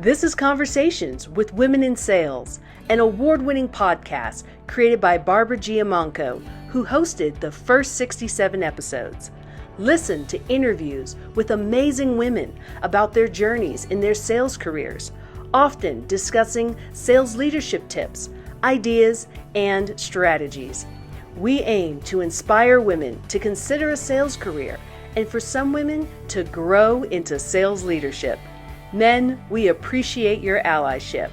This is Conversations with Women in Sales, an award-winning podcast created by Barbara Giamanco, who hosted the first 67 episodes. Listen to interviews with amazing women about their journeys in their sales careers, often discussing sales leadership tips, ideas, and strategies. We aim to inspire women to consider a sales career and for some women to grow into sales leadership. Men, we appreciate your allyship.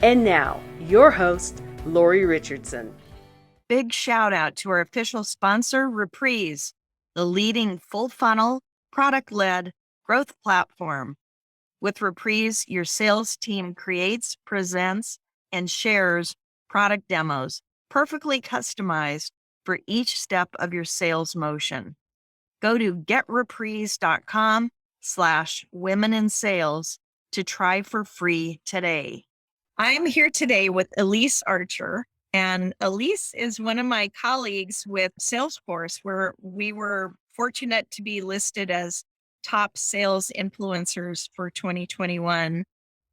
And now, your host, Lori Richardson. Big shout out to our official sponsor, Reprise, the leading full funnel, product-led growth platform. With Reprise, your sales team creates, presents, and shares product demos, perfectly customized for each step of your sales motion. Go to getreprise.com/womenInSales to try for free today. I'm here today with Elyse Archer, and Elyse is one of my colleagues with Salesforce, where we were fortunate to be listed as top sales influencers for 2021.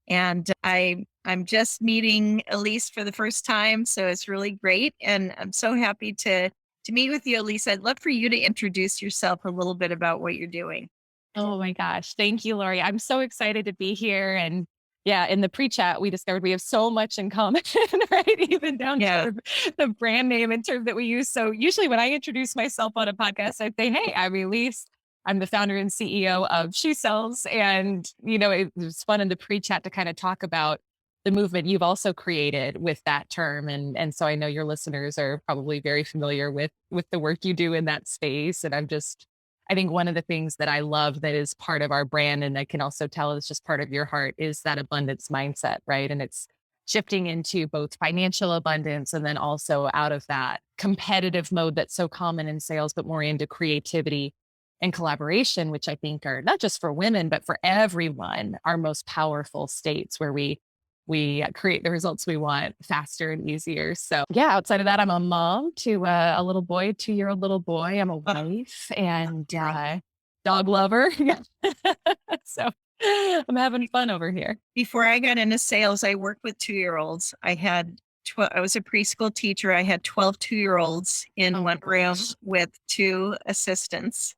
And I'm just meeting Elyse for the first time, so it's really great. And I'm so happy to meet with you, Elyse. I'd love for you to introduce yourself a little bit about what you're doing. Oh my gosh. Thank you, Lori. I'm so excited to be here. And yeah, in the pre-chat, we discovered we have so much in common, right? Even down to the brand name and term that we use. So usually when I introduce myself on a podcast, I say, hey, I'm Elyse. I'm the founder and CEO of She Sells. And, it was fun in the pre-chat to kind of talk about the movement you've also created with that term. And so I know your listeners are probably very familiar with the work you do in that space. And I think one of the things that I love that is part of our brand, and I can also tell is just part of your heart, is that abundance mindset, right? And it's shifting into both financial abundance and then also out of that competitive mode that's so common in sales, but more into creativity and collaboration, which I think are not just for women, but for everyone, our most powerful states where we create the results we want faster and easier. So yeah, outside of that, I'm a mom to a little boy, a 2-year-old little boy. I'm a wife and dog lover. So I'm having fun over here. Before I got into sales, I worked with 2-year-olds. I was a preschool teacher. I had 12 2-year-olds in one room with 2 assistants.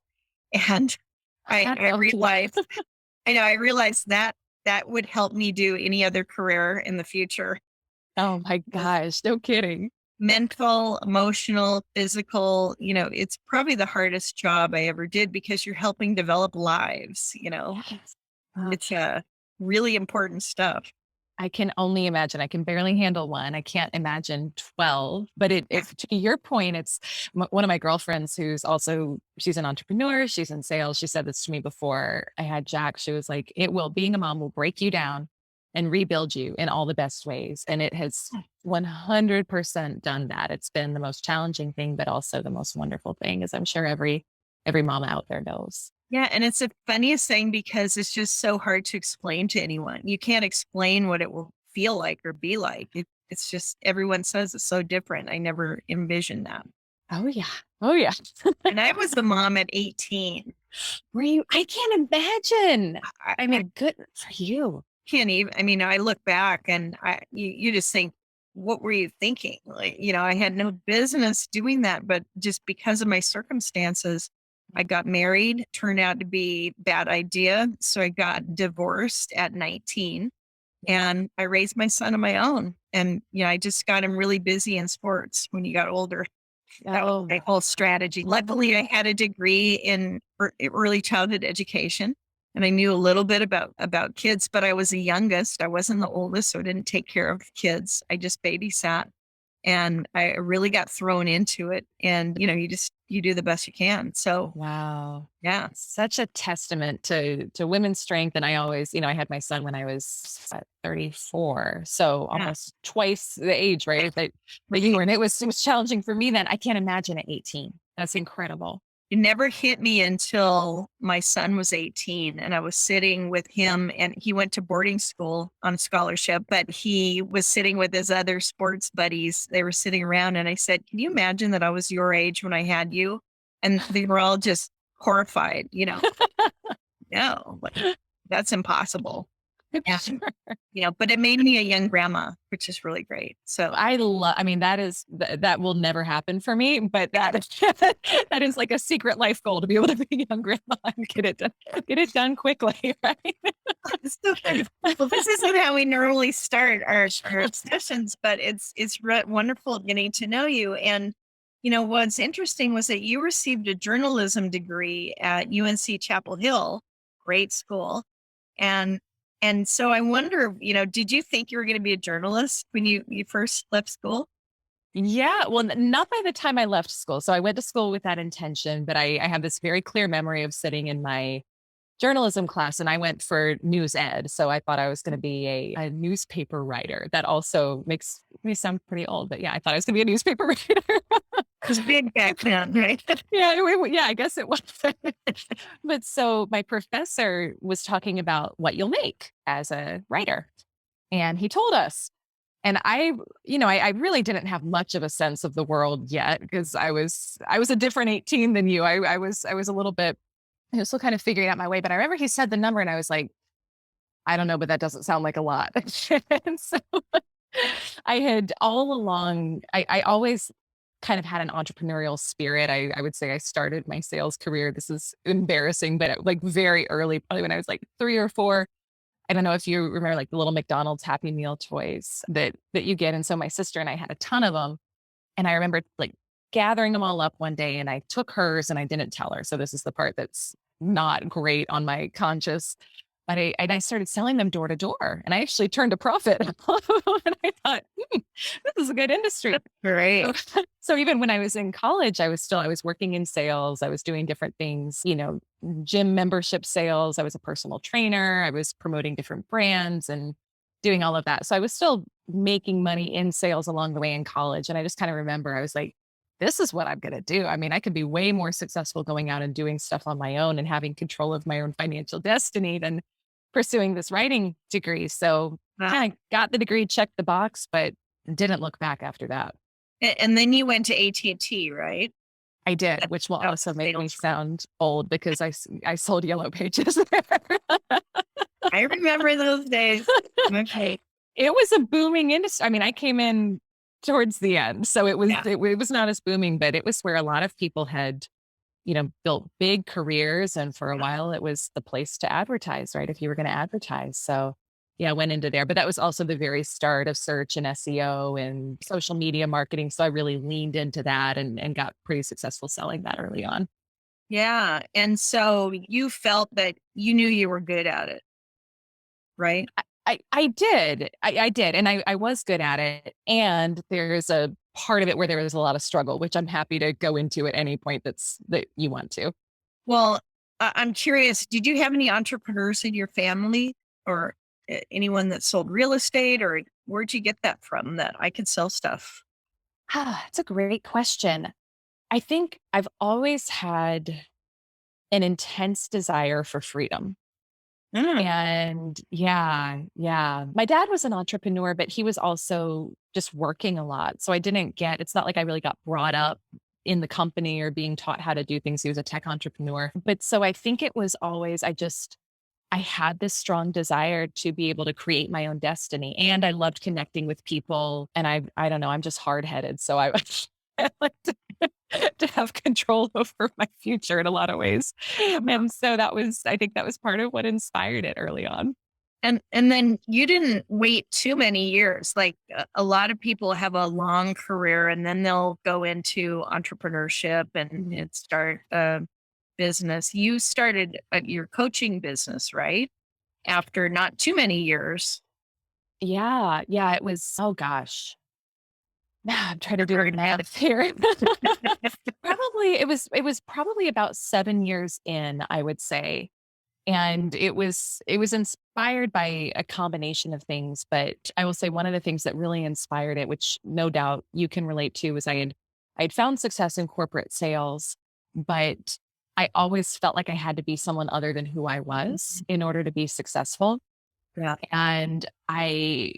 And I realized that would help me do any other career in the future. Oh my gosh, no kidding. Mental, emotional, physical, it's probably the hardest job I ever did because you're helping develop lives, Yes. It's really important stuff. I can only imagine. I can barely handle one. I can't imagine 12. But to your point, it's one of my girlfriends she's an entrepreneur. She's in sales. She said this to me before I had Jack. She was like, being a mom will break you down and rebuild you in all the best ways. And it has 100% done that. It's been the most challenging thing, but also the most wonderful thing, as I'm sure every mom out there knows. Yeah. And it's the funniest thing because it's just so hard to explain to anyone. You can't explain what it will feel like or be like. It's just, everyone says it's so different. I never envisioned that. Oh yeah. And I was the mom at 18. Were you? I can't imagine. I mean, good for you. Can't even, I look back and you just think, what were you thinking? Like, I had no business doing that, but just because of my circumstances, I got married, turned out to be a bad idea. So I got divorced at 19 and I raised my son on my own. And, I just got him really busy in sports when he got older. That was my whole strategy. Luckily, I had a degree in early childhood education and I knew a little bit about kids, but I was the youngest. I wasn't the oldest, so I didn't take care of kids. I just babysat. And I really got thrown into it. And, you do the best you can. So, wow. Yeah. Such a testament to women's strength. And I always, I had my son when I was 34. So almost twice the age, right? That you were. And it was challenging for me then. I can't imagine at 18. That's incredible. It never hit me until my son was 18 and I was sitting with him and he went to boarding school on scholarship, but he was sitting with his other sports buddies. They were sitting around and I said, can you imagine that I was your age when I had you? And they were all just horrified, No, that's impossible. Yeah. Sure. But it made me a young grandma, which is really great. So I mean, that will never happen for me, but that is like a secret life goal to be able to be a young grandma and get it done quickly. Right. so well, this isn't how we normally start our sessions, but it's wonderful getting to know you. And what's interesting was that you received a journalism degree at UNC Chapel Hill, great school, and so I wonder, did you think you were going to be a journalist when you first left school? Yeah. Well, not by the time I left school. So I went to school with that intention, but I have this very clear memory of sitting in my journalism class and I went for news ed. So I thought I was going to be a newspaper writer. That also makes me sound pretty old, but yeah, I thought I was going to be a newspaper writer. It was big back then, right? Yeah, I guess it was. But so my professor was talking about what you'll make as a writer. And he told us. And I really didn't have much of a sense of the world yet because I was a different 18 than you. I was a little bit, I was still kind of figuring out my way. But I remember he said the number and I was like, I don't know, but that doesn't sound like a lot. And so I had all along, I always kind of had an entrepreneurial spirit. I would say I started my sales career. This is embarrassing, but like very early, probably when I was like 3 or 4. I don't know if you remember like the little McDonald's Happy Meal toys that you get. And so my sister and I had a ton of them. And I remember like gathering them all up one day and I took hers and I didn't tell her. So this is the part that's not great on my conscience. But I started selling them door to door and I actually turned a profit. And I thought, this is a good industry. Great. So even when I was in college, I was working in sales. I was doing different things, gym membership sales. I was a personal trainer. I was promoting different brands and doing all of that. So I was still making money in sales along the way in college. And I just kind of remember I was like, this is what I'm going to do. I mean, I could be way more successful going out and doing stuff on my own and having control of my own financial destiny than pursuing this writing degree. So kind of got the degree, checked the box, but didn't look back after that. And then you went to AT&T, right? I did, which will also make me sound old because I sold Yellow Pages there. I remember those days. Okay. It was a booming industry. I mean, I came in towards the end, so it was not as booming, but it was where a lot of people had, built big careers. And for a while, it was the place to advertise, right? If you were going to advertise. So yeah, I went into there, but that was also the very start of search and SEO and social media marketing. So I really leaned into that and got pretty successful selling that early on. Yeah. And so you felt that you knew you were good at it, right? I did. I did. And I was good at it. And there's a part of it where there was a lot of struggle, which I'm happy to go into at any point that you want to. Well, I'm curious, did you have any entrepreneurs in your family or anyone that sold real estate, or where'd you get that from that I could sell stuff? It's a great question. I think I've always had an intense desire for freedom. And yeah. My dad was an entrepreneur, but he was also just working a lot. So it's not like I really got brought up in the company or being taught how to do things. He was a tech entrepreneur. But so I think it was always, I had this strong desire to be able to create my own destiny. And I loved connecting with people. And I don't know, I'm just hard headed. So I like to have control over my future in a lot of ways. And so I think that was part of what inspired it early on. And then you didn't wait too many years. Like a lot of people have a long career and then they'll go into entrepreneurship and start a business. You started your coaching business, right? After not too many years. Yeah. It was, oh gosh. I'm trying to do it math here. It was probably about 7 years in, I would say. And it was inspired by a combination of things. But I will say one of the things that really inspired it, which no doubt you can relate to, was I had found success in corporate sales, but I always felt like I had to be someone other than who I was in order to be successful. Yeah. And I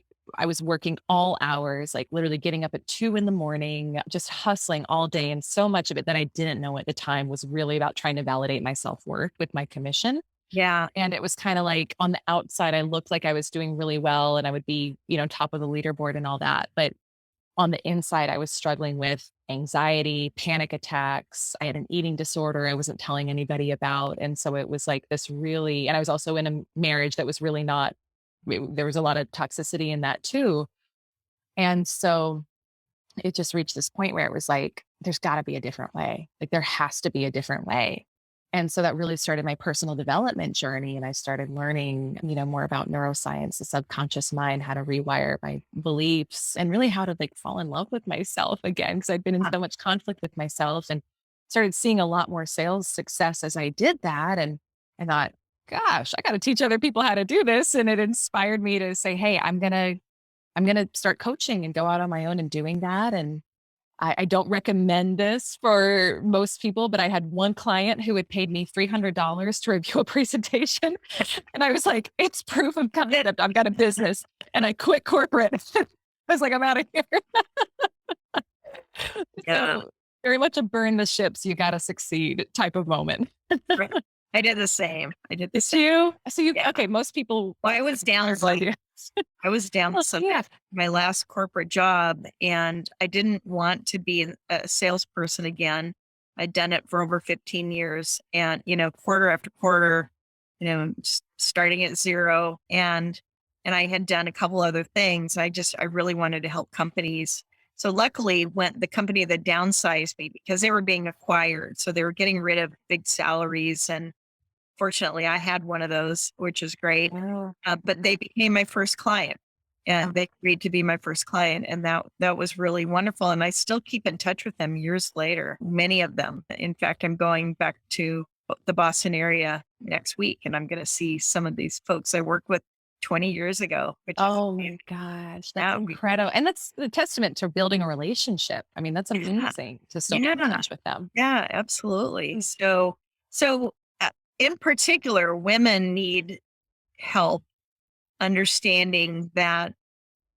was working all hours, like literally getting up at 2 a.m, just hustling all day. And so much of it that I didn't know at the time was really about trying to validate my self-worth with my commission. Yeah. And it was kind of like on the outside, I looked like I was doing really well and I would be, top of the leaderboard and all that. But on the inside, I was struggling with anxiety, panic attacks. I had an eating disorder I wasn't telling anybody about. And so it was like this really, and I was also in a marriage that was really not, there was a lot of toxicity in that too. And so it just reached this point where it was like, there's got to be a different way. Like there has to be a different way. And so that really started my personal development journey. And I started learning, more about neuroscience, the subconscious mind, how to rewire my beliefs and really how to like fall in love with myself again. Cause I'd been in so much conflict with myself and started seeing a lot more sales success as I did that. And I thought, gosh, I got to teach other people how to do this. And it inspired me to say, hey, I'm going to start coaching and go out on my own and doing that. And I don't recommend this for most people, but I had one client who had paid me $300 to review a presentation. And I was like, it's proof of concept. I've got a business. And I quit corporate. I was like, I'm out of here. Yeah. So very much a burn the ships, you got to succeed type of moment. Right. I did the same. It's you. So okay. Most people. Well, I was down. I was down my last corporate job, and I didn't want to be a salesperson again. I'd done it for over 15 years, and quarter after quarter, starting at zero, and I had done a couple other things. I really wanted to help companies. So luckily, the company that downsized me because they were being acquired, so they were getting rid of big salaries and. Fortunately, I had one of those, which is great. Wow. But they became my first client, and they agreed to be my first client, and that was really wonderful. And I still keep in touch with them years later. Many of them. In fact, I'm going back to the Boston area next week, and I'm going to see some of these folks I worked with 20 years ago. Oh my gosh, that's incredible. And that's the testament to building a relationship. I mean, that's amazing to still keep in touch with them. Yeah, absolutely. So in particular, women need help understanding that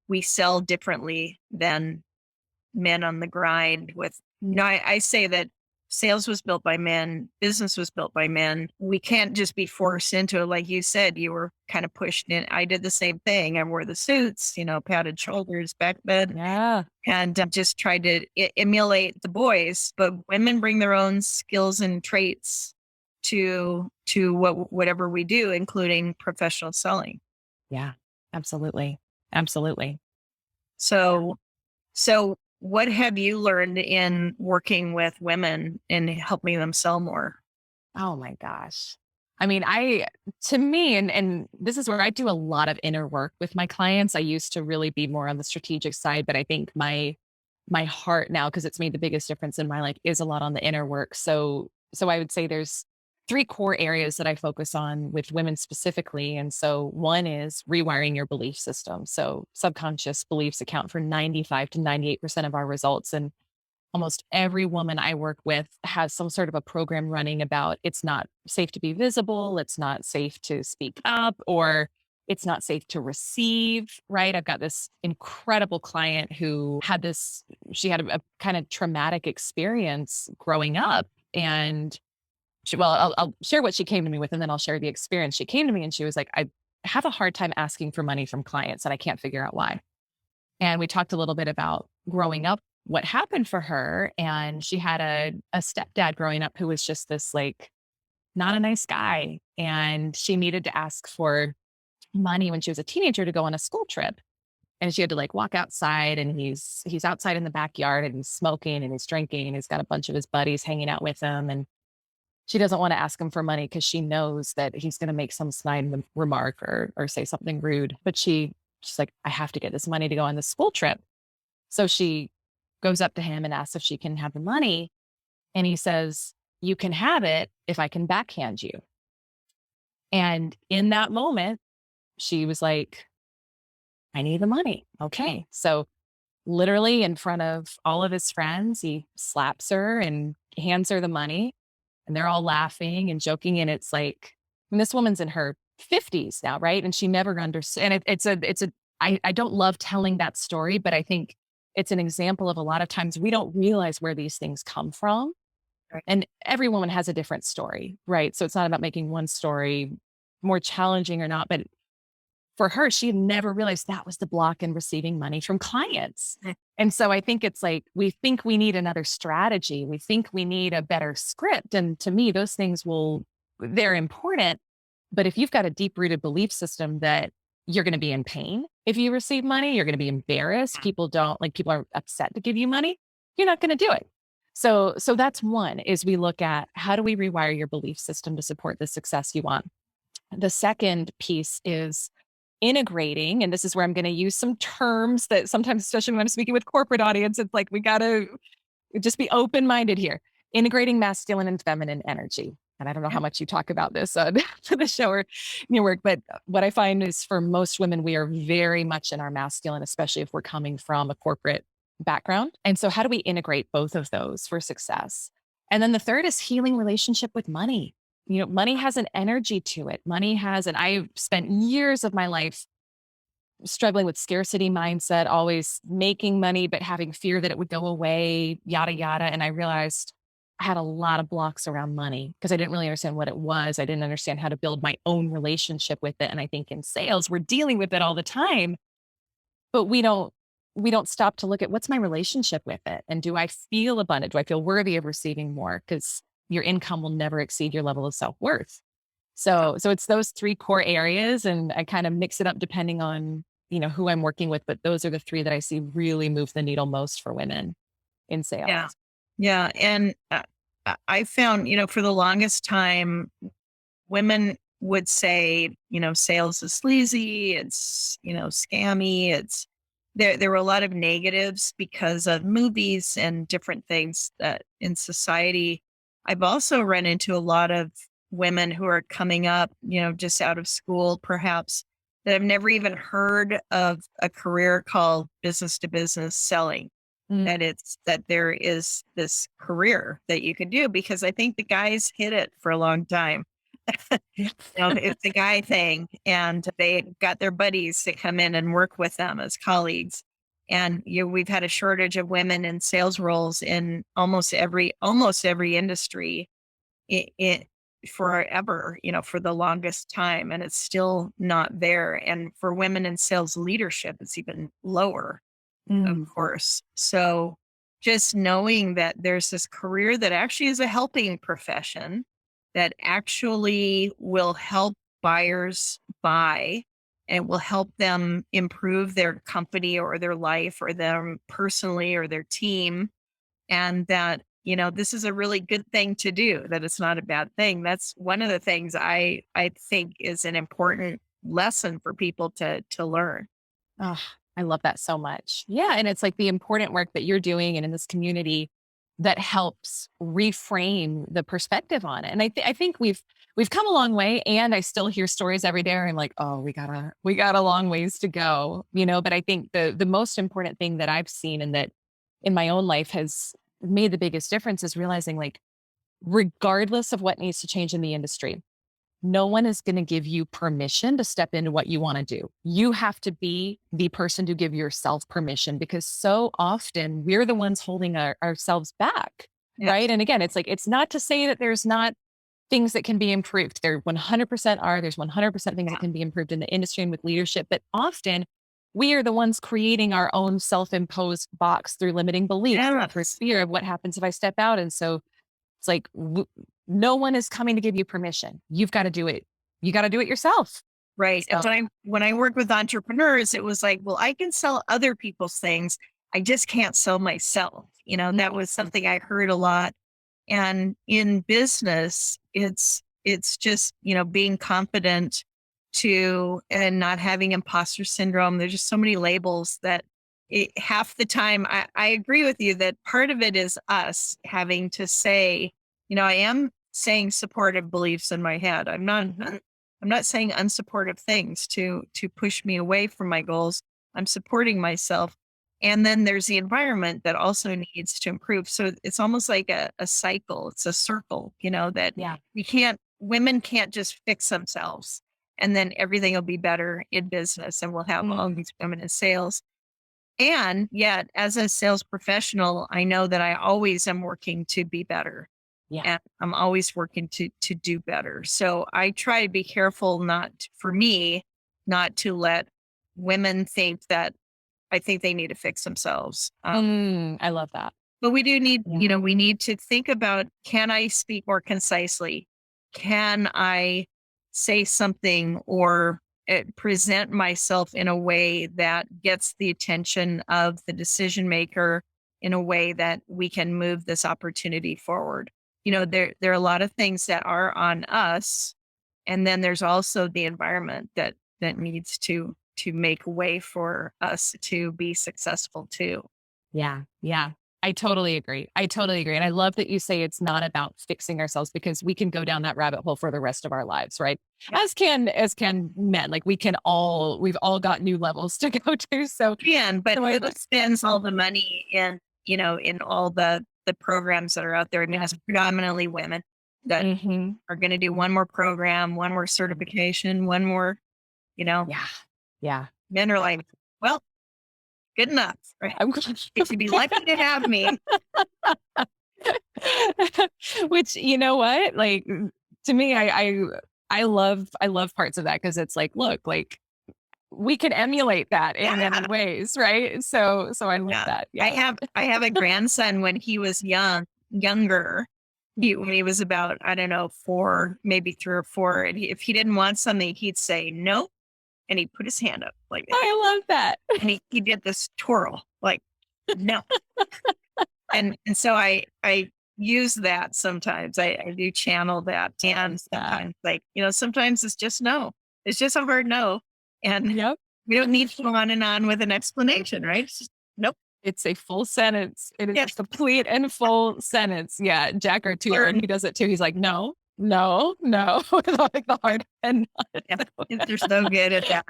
we sell differently than men on the grind I say that sales was built by men, business was built by men. We can't just be forced into it. Like you said, you were kind of pushed in. I did the same thing. I wore the suits, padded shoulders, back bed. Yeah. And just tried to emulate the boys, but women bring their own skills and traits to whatever we do, including professional selling. Yeah, absolutely. Absolutely. So what have you learned in working with women and helping them sell more? Oh my gosh. I mean, to me, and this is where I do a lot of inner work with my clients. I used to really be more on the strategic side, but I think my heart now, because it's made the biggest difference in my life, is a lot on the inner work. So I would say there's 3 core areas that I focus on with women specifically. And so one is rewiring your belief system. So subconscious beliefs account for 95 to 98% of our results. And almost every woman I work with has some sort of a program running about it's not safe to be visible, it's not safe to speak up, or it's not safe to receive, right? I've got this incredible client who she had a kind of traumatic experience growing up. And I'll share what she came to me with, and then I'll share the experience. She came to me and she was like, I have a hard time asking for money from clients and I can't figure out why. And we talked a little bit about growing up, what happened for her. And she had a stepdad growing up who was just this like, not a nice guy. And she needed to ask for money when she was a teenager to go on a school trip. And she had to like walk outside, and he's outside in the backyard and he's smoking and he's drinking and he's got a bunch of his buddies hanging out with him. And she doesn't want to ask him for money because she knows that he's going to make some snide remark or say something rude. But she's like, I have to get this money to go on this school trip. So she goes up to him and asks if she can have the money. And he says, you can have it if I can backhand you. And in that moment, she was like, I need the money. Okay. So literally in front of all of his friends, he slaps her and hands her the money. And they're all laughing and joking. And it's like, and this woman's in her 50s now, right? And she never understood. And I don't love telling that story, but I think it's an example of a lot of times we don't realize where these things come from. Right. And every woman has a different story, right? So it's not about making one story more challenging or not, but for her, she had never realized that was the block in receiving money from clients. Mm. And so I think it's like, we think we need another strategy. We think we need a better script. And to me, those things they're important. But if you've got a deep rooted belief system that you're going to be in pain if you receive money, you're going to be embarrassed. People are upset to give you money. You're not going to do it. So that's one, is we look at how do we rewire your belief system to support the success you want. The second piece is integrating, and this is where I'm going to use some terms that sometimes, especially when I'm speaking with corporate audience, it's like, we got to just be open-minded here. Integrating masculine and feminine energy. And I don't know how much you talk about this on the show or in your work, but what I find is for most women, we are very much in our masculine, especially if we're coming from a corporate background. And so how do we integrate both of those for success? And then the third is healing relationship with money. Money has an energy to it. And I've spent years of my life struggling with scarcity mindset, always making money, but having fear that it would go away, yada, yada. And I realized I had a lot of blocks around money because I didn't really understand what it was. I didn't understand how to build my own relationship with it. And I think in sales, we're dealing with it all the time, but we don't stop to look at what's my relationship with it. And do I feel abundant? Do I feel worthy of receiving more? Because your income will never exceed your level of self-worth. So it's those three core areas, and I kind of mix it up depending on, who I'm working with, but those are the three that I see really move the needle most for women in sales. Yeah. Yeah. And I found, for the longest time, women would say, sales is sleazy, it's, scammy, there were a lot of negatives because of movies and different things that in society. I've also run into a lot of women who are coming up, just out of school, perhaps, that have never even heard of a career called business to business selling. That there is this career that you can do, because I think the guys hid it for a long time. It's a guy thing, and they got their buddies to come in and work with them as colleagues. And we've had a shortage of women in sales roles in almost every industry it forever, for the longest time, and it's still not there. And for women in sales leadership, it's even lower, of course. So just knowing that there's this career that actually is a helping profession that actually will help buyers buy and will help them improve their company or their life or them personally or their team. And that, this is a really good thing to do, that it's not a bad thing. That's one of the things I think is an important lesson for people to learn. Oh, I love that so much. Yeah. And it's like the important work that you're doing and in this community that helps reframe the perspective on it. And I think we've come a long way, and I still hear stories every day. I'm like, oh, we got a long ways to go, but I think the most important thing that I've seen and that in my own life has made the biggest difference is realizing, like, regardless of what needs to change in the industry, no one is going to give you permission to step into what you want to do. You have to be the person to give yourself permission, because so often we're the ones holding ourselves back. Yes. Right. And again, it's like, it's not to say that there's not things that can be improved. There 100% are. There's 100% things that can be improved in the industry and with leadership. But often we are the ones creating our own self-imposed box through limiting beliefs, through fear of what happens if I step out. And so it's like, no one is coming to give you permission. You've got to do it. You got to do it yourself. Right. So, And when I work with entrepreneurs, it was like, well, I can sell other people's things. I just can't sell myself. That was something I heard a lot. And in business, it's just, being confident and not having imposter syndrome. There's just so many labels that half the time I agree with you that part of it is us having to say, I am saying supportive beliefs in my head. I'm not saying unsupportive things to push me away from my goals. I'm supporting myself. And then there's the environment that also needs to improve. So it's almost like a cycle. It's a circle, that women can't just fix themselves and then everything will be better in business and we'll have all these women in sales. And yet, as a sales professional, I know that I always am working to be better. Yeah. And I'm always working to do better. So I try to be careful not to let women think that I think they need to fix themselves. I love that. But we do need, Yeah. we need to think about, can I speak more concisely? Can I say something or present myself in a way that gets the attention of the decision maker in a way that we can move this opportunity forward? There are a lot of things that are on us. And then there's also the environment that needs to make way for us to be successful too. Yeah. Yeah. I totally agree. And I love that you say it's not about fixing ourselves, because we can go down that rabbit hole for the rest of our lives, right? Yeah. As can men. Like we've all got new levels to go to. So But so it spends all the money in all the programs that are out there. I mean, it's predominantly women that are going to do one more program, one more certification, one more, Yeah. men are like, well, good enough, right? I'm You'd be lucky to have me. Which, you know what? Like, to me, I love parts of that, because it's like, look, like we can emulate that in many ways, right? So I love that. Yeah. I have a grandson. When he was younger, when he was about, I don't know, 4, maybe 3 or 4, and if he didn't want something, he'd say no, and he'd put his hand up like that. I love that. And he did this twirl, like, no. and so I use that sometimes. I do channel that. And sometimes, sometimes it's just no. It's just a hard no. And we don't need to go on and on with an explanation, right? It's just, nope. It's a full sentence. It is a complete and full sentence. Yeah. Jack, our tutor, he does it too. He's like, no. Like the hard and they're so good at that.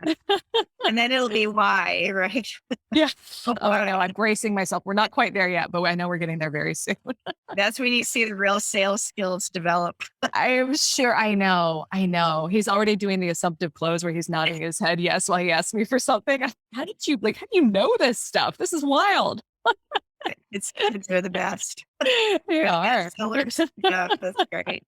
And then it'll be why, right? Yeah. Oh, I know. I'm bracing myself. We're not quite there yet, but I know we're getting there very soon. That's when you see the real sales skills develop. I am sure. I know. He's already doing the assumptive close where he's nodding his head yes while he asks me for something. How do you know this stuff? This is wild. They're the best. They are. Yeah, that's great.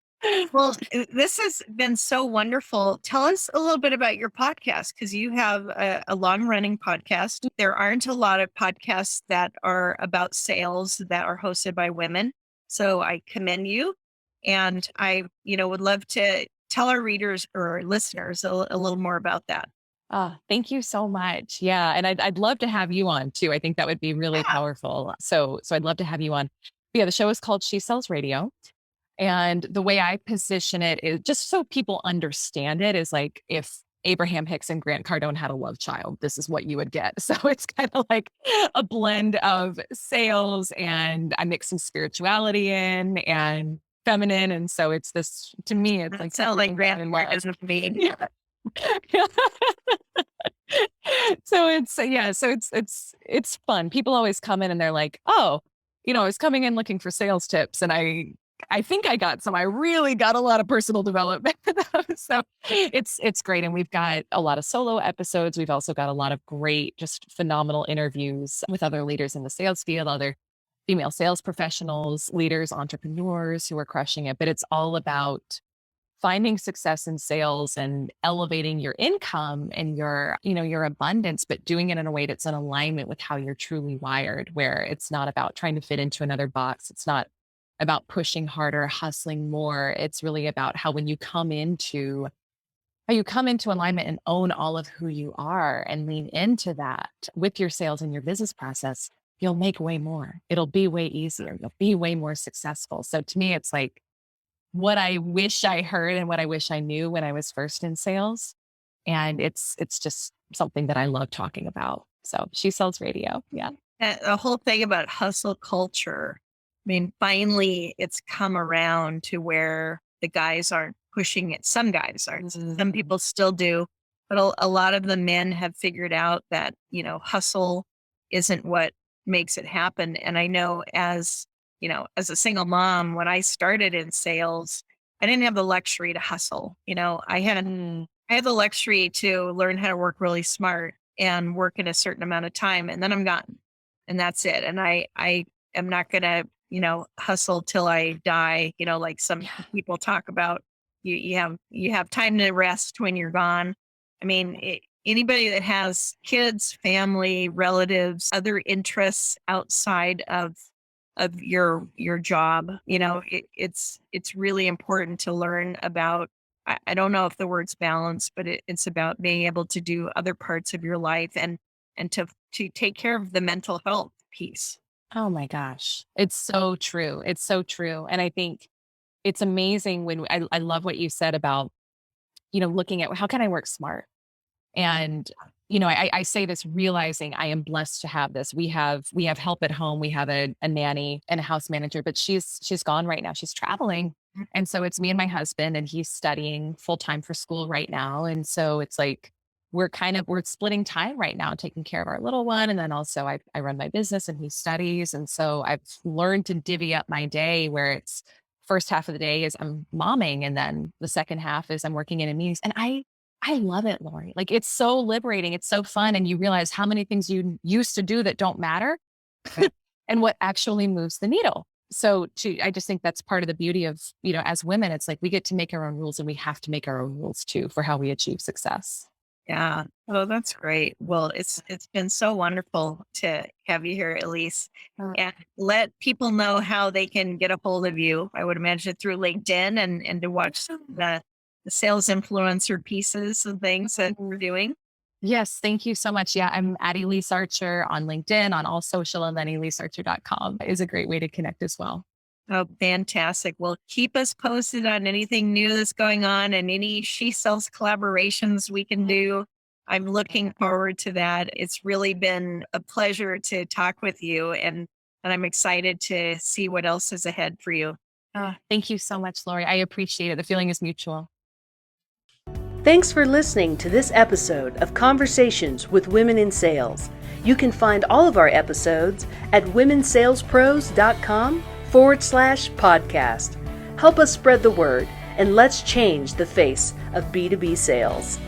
Well, this has been so wonderful. Tell us a little bit about your podcast, because you have a long-running podcast. There aren't a lot of podcasts that are about sales that are hosted by women. So I commend you. And I, would love to tell our readers or listeners a little more about that. Thank you so much. Yeah. And I'd love to have you on too. I think that would be really powerful. So I'd love to have you on. Yeah. The show is called She Sells Radio. And the way I position it is, just so people understand it, is like if Abraham Hicks and Grant Cardone had a love child, this is what you would get. So it's kind of like a blend of sales, and I mix some spirituality in and feminine. And so it's this, to me, it's like sounds like Grant and Mark isn't me. Yeah. So it's fun. People always come in and they're like, oh, I was coming in looking for sales tips, and I think I got some. I really got a lot of personal development. So it's great. And we've got a lot of solo episodes. We've also got a lot of great, just phenomenal interviews with other leaders in the sales field, other female sales professionals, leaders, entrepreneurs who are crushing it. But it's all about finding success in sales and elevating your income and your abundance, but doing it in a way that's in alignment with how you're truly wired, where it's not about trying to fit into another box. It's not about pushing harder, hustling more. It's really about how you come into alignment and own all of who you are and lean into that with your sales and your business process, you'll make way more. It'll be way easier. You'll be way more successful. So to me, it's like what I wish I heard and what I wish I knew when I was first in sales. And it's just something that I love talking about. So She Sells Radio. Yeah. The whole thing about hustle culture. I mean, finally, it's come around to where the guys aren't pushing it. Some guys aren't. Some people still do. But a lot of the men have figured out that, hustle isn't what makes it happen. And I know as a single mom, when I started in sales, I didn't have the luxury to hustle. I had the luxury to learn how to work really smart and work in a certain amount of time, and then I'm gone. And that's it. And I am not going to hustle till I die, like some people talk about. You have time to rest when you're gone. I mean, anybody that has kids, family, relatives, other interests outside of your job, it's really important to learn about. I don't know if the word's balance, but it's about being able to do other parts of your life and to take care of the mental health piece. Oh my gosh. It's so true. It's so true. And I think it's amazing when I love what you said about, looking at how can I work smart? And, I say this realizing I am blessed to have this. We have help at home. We have a nanny and a house manager, but she's gone right now. She's traveling. And so it's me and my husband, and he's studying full time for school right now. And so it's like we're splitting time right now, taking care of our little one. And then also I run my business and he studies. And so I've learned to divvy up my day where it's first half of the day is I'm momming, and then the second half is I'm working in a meetings. And I love it, Lori. Like, it's so liberating. It's so fun. And you realize how many things you used to do that don't matter and what actually moves the needle. So I just think that's part of the beauty of, as women, it's like we get to make our own rules, and we have to make our own rules too for how we achieve success. Yeah. Oh, that's great. Well, it's been so wonderful to have you here, Elyse, and let people know how they can get a hold of you. I would imagine through LinkedIn and to watch some of the sales influencer pieces and things that we're doing. Yes. Thank you so much. Yeah. I'm at Elyse Archer on LinkedIn, on all social, and then ElyseArcher.com is a great way to connect as well. Oh, fantastic. Well, keep us posted on anything new that's going on and any She Sells collaborations we can do. I'm looking forward to that. It's really been a pleasure to talk with you, and I'm excited to see what else is ahead for you. Thank you so much, Lori. I appreciate it. The feeling is mutual. Thanks for listening to this episode of Conversations with Women in Sales. You can find all of our episodes at womensalespros.com/podcast. Help us spread the word, and let's change the face of B2B sales.